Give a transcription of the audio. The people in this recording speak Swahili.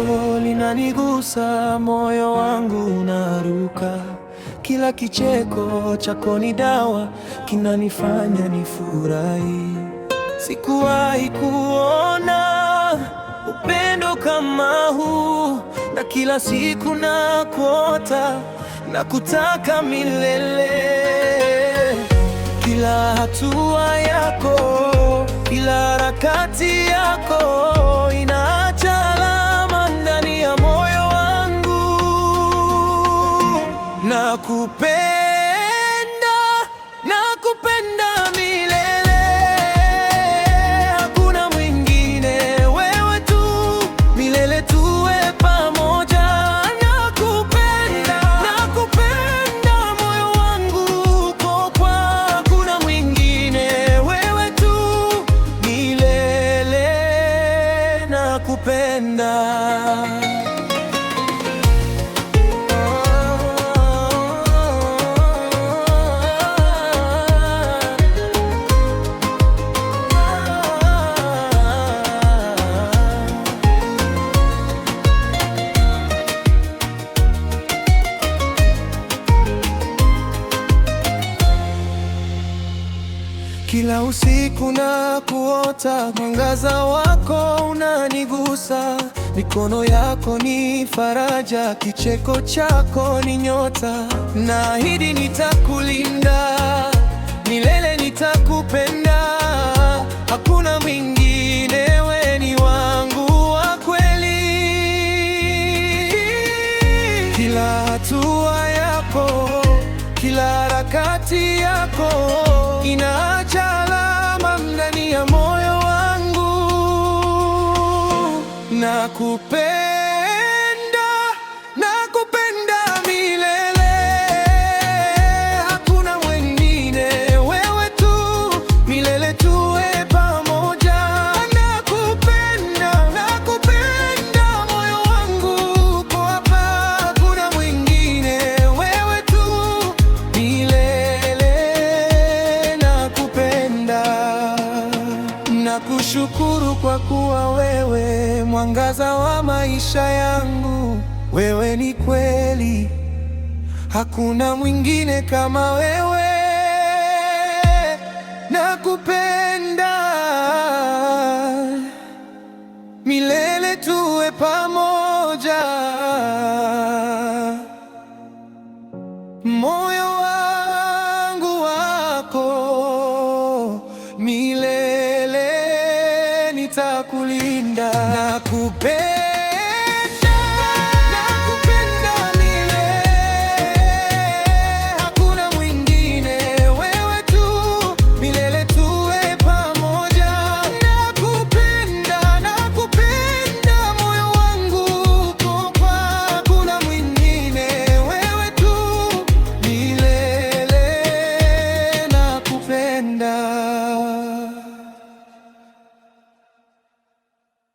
lako linanigusa, moyo wangu unaruka. Kila kicheko chako ni dawa, kinanifanya nifurahi. Sikuwahi kuona upendo kama huu, na kila siku nakuota na kutaka milele. Kila hatua yako, kila harakati yako inaacha alama ndani ya moyo wangu. Nakupenda, nakupenda milele, hakuna mwingine, wewe tu, milele tuwe pamoja. Nakupenda, nakupenda, moyo wangu uko kwa, hakuna mwingine, wewe tu, milele nakupenda. Kila usiku na kuota, mwangaza wako unanigusa. Mikono yako ni faraja, kicheko chako ni nyota. Naahidi nitakulinda, milele nitakupenda. Hakuna mwingine, we ni wangu wa kweli. Kila hatua yako, kila harakati yako inaacha alama ndani ya moyo wangu. Nakupenda, nakupenda milele, hakuna mwingine, wewe tu, milele tuwe pamoja. Nakupenda, nakupenda, moyo wangu uko hapa, hakuna mwingine, wewe tu, milele nakupenda. Nakushukuru kwa kuwa wewe mwangaza wa maisha yangu. Wewe ni kweli, hakuna mwingine kama wewe. Nakupenda, milele tuwe pamoja. Moyo wangu wako, milele nitakulinda. Nakupenda.